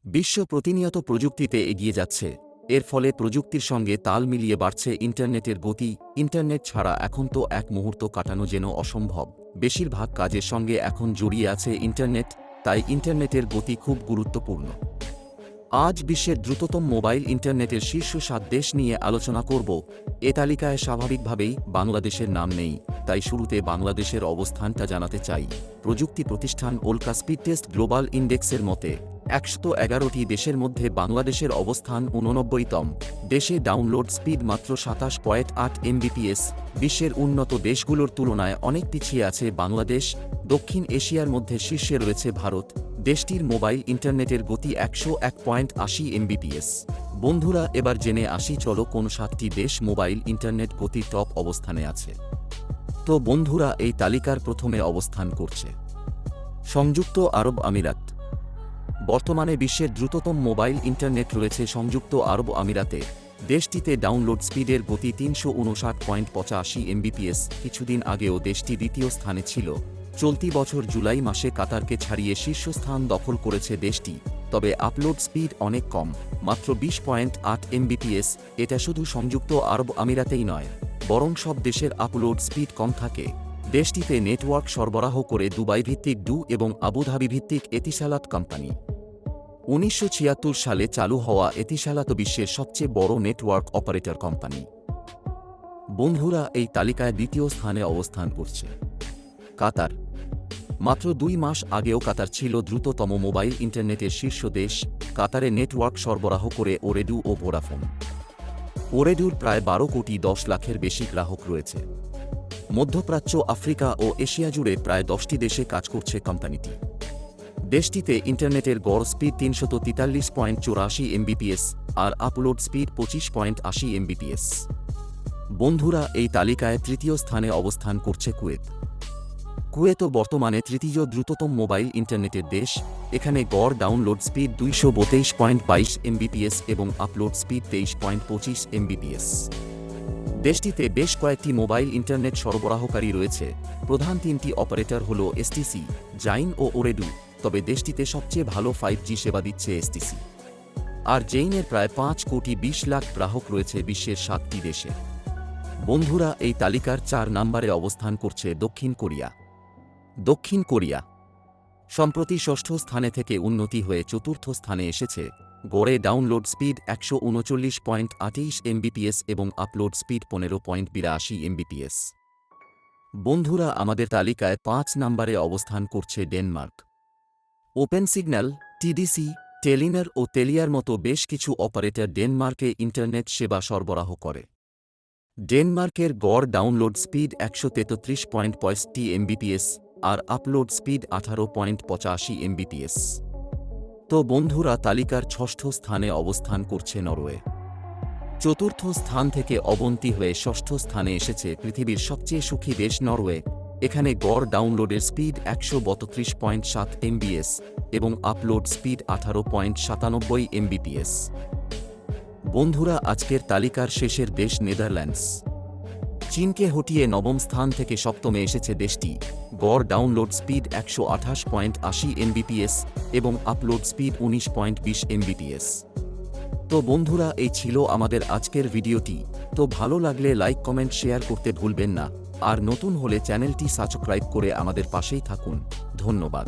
বিশ্ব প্রতিনিয়ত প্রযুক্তিতে এগিয়ে যাচ্ছে। এর ফলে প্রযুক্তির সঙ্গে তাল মিলিয়ে বাড়ছে ইন্টারনেটের গতি। ইন্টারনেট ছাড়া এখন তো এক মুহূর্ত কাটানো যেন অসম্ভব। বেশিরভাগ কাজের সঙ্গে এখন জড়িয়ে আছে ইন্টারনেট, তাই ইন্টারনেটের গতি খুব গুরুত্বপূর্ণ। আজ বিশ্বের দ্রুততম মোবাইল ইন্টারনেটের শীর্ষ ৭ দেশ নিয়ে আলোচনা করব। এ তালিকায় স্বাভাবিকভাবেই বাংলাদেশের নাম নেই, তাই শুরুতে বাংলাদেশের অবস্থানটা জানাতে চাই। প্রযুক্তি প্রতিষ্ঠান ওলকা স্পিড টেস্ট গ্লোবাল ইন্ডেক্সের মতে ১১১টি দেশের মধ্যে বাংলাদেশের অবস্থান ৮৯তম। দেশে ডাউনলোড স্পিড মাত্র ২৭.৮ এমবিপিএস। বিশ্বের উন্নত দেশগুলোর তুলনায় অনেক পিছিয়ে আছে বাংলাদেশ। দক্ষিণ এশিয়ার মধ্যে শীর্ষে রয়েছে ভারত। দেশটির মোবাইল ইন্টারনেটের গতি ১০১.৮ এমবিপিএস। বন্ধুরা, এবার জেনে আসি চলো কোন ৭টি দেশ মোবাইল ইন্টারনেট গতির টপ অবস্থানে আছে। তো বন্ধুরা, এই তালিকার প্রথমে অবস্থান করছে সংযুক্ত আরব আমিরাত। বর্তমানে বিশ্বের দ্রুততম মোবাইল ইন্টারনেট রয়েছে সংযুক্ত আরব আমিরাতে। দেশটিতে ডাউনলোড স্পিডের গতি ৩৫৯.৮৫ এমবিপিএস। কিছুদিন আগেও দেশটি দ্বিতীয় স্থানে ছিল। চলতি বছর জুলাই মাসে কাতারকে ছাড়িয়ে শীর্ষস্থান দখল করেছে দেশটি। তবে আপলোড স্পিড অনেক কম, মাত্র ২০.৮ এমবিপিএস। এটা শুধু সংযুক্ত আরব আমিরাতেই নয়, বরং সব দেশের আপলোড স্পিড কম থাকে। দেশটিতে নেটওয়ার্ক সরবরাহ করে দুবাই ভিত্তিক ডু এবং আবুধাবি ভিত্তিক এতিসালাত কোম্পানি। ১৯৭৬ সালে চালু হওয়া এতিসালাত বিশ্বের সবচেয়ে বড় নেটওয়ার্ক অপারেটর কোম্পানি। বন্ধুরা, এই তালিকায় দ্বিতীয় স্থানে অবস্থান করছে কাতার। মাত্র ২ মাস আগেও কাতার ছিল দ্রুততম মোবাইল ইন্টারনেটের শীর্ষ দেশ। কাতারে নেটওয়ার্ক সরবরাহ করে ওরেডু ও ভোডাফোন। ওরেডুর প্রায় ১২ কোটি ১০ লাখের বেশি গ্রাহক রয়েছে। মধ্যপ্রাচ্য, আফ্রিকা ও এশিয়া জুড়ে প্রায় ১০টি দেশে কাজ করছে কোম্পানিটি। দেশটিতে ইন্টারনেটের গড় স্পিড ৩৪৩.৮৪ এমবিপিএস আর আপলোড স্পিড ২৫.৮০ এমবিপিএস। বন্ধুরা, এই তালিকায় তৃতীয় স্থানে অবস্থান করছে কুয়েত। কুয়েতও বর্তমানে তৃতীয় দ্রুততম মোবাইল ইন্টারনেটের দেশ। এখানে গড় ডাউনলোড স্পিড ২৩২.২২ এমবিপিএস এবং আপলোড স্পিড ২৩.২৫ এমবিপিএস। দেশটিতে বেশ কয়েকটি মোবাইল ইন্টারনেট সরবরাহকারী রয়েছে। প্রধান ৩টি অপারেটর হল এসটিসি, জাইন ও ওরেডু। তবে দেশটিতে সবচেয়ে ভালো 5G সেবা দিচ্ছে এসটিসি। আর জেইনের প্রায় ৫ কোটি ২০ লাখ গ্রাহক রয়েছে বিশ্বের ৭টি দেশে। বন্ধুরা, এই তালিকার ৪ নম্বরে অবস্থান করছে দক্ষিণ কোরিয়া। দক্ষিণ কোরিয়া সম্প্রতি ষষ্ঠ স্থানে থেকে উন্নতি হয়ে চতুর্থ স্থানে এসেছে। গড়ে ডাউনলোড স্পিড ১৩৯.২৮ এমবিপিএস এবং আপলোড স্পিড ১৫.৮২ এমবিপিএস। বন্ধুরা, আমাদের তালিকায় ৫ নম্বরে অবস্থান করছে Denmark. Open signal, TDC, Telenor ও তেলিয়ার মতো বেশ কিছু অপারেটর ডেনমার্কে ইন্টারনেট সেবা সরবরাহ করে। ডেনমার্কের গড় ডাউনলোড স্পিড ১৩৩.৬৫ এমবিপিএস আর আপলোড স্পিড ১৮.৮৫ এমবিপিএস। তো বন্ধুরা, তালিকার ষষ্ঠ স্থানে অবস্থান করছে নরওয়ে। চতুর্থ স্থান থেকে অবনতি হয়ে ষষ্ঠ স্থানে এসেছে পৃথিবীর সবচেয়ে সুখী দেশ নরওয়ে। এখানে গড় ডাউনলোডের স্পিড ১৩২.৭ এমবিএস এবং আপলোড স্পিড ১৮.৯৭ এমবিপিএস। বন্ধুরা, আজকের তালিকার শেষের দেশ নেদারল্যান্ডস। চীনকে হটিয়ে নবম স্থান থেকে সপ্তমে এসেছে দেশটি। গড় ডাউনলোড স্পিড ১২৮.৮০ এমবিপিএস এবং আপলোড স্পিড ১৯.২০ এমবিপিএস। তো বন্ধুরা, এই ছিল আমাদের আজকের ভিডিওটি। তো ভালো লাগলে লাইক, কমেন্ট, শেয়ার করতে ভুলবেন না। আর নতুন হলে চ্যানেলটি সাবস্ক্রাইব করে আমাদের পাশেই থাকুন। ধন্যবাদ।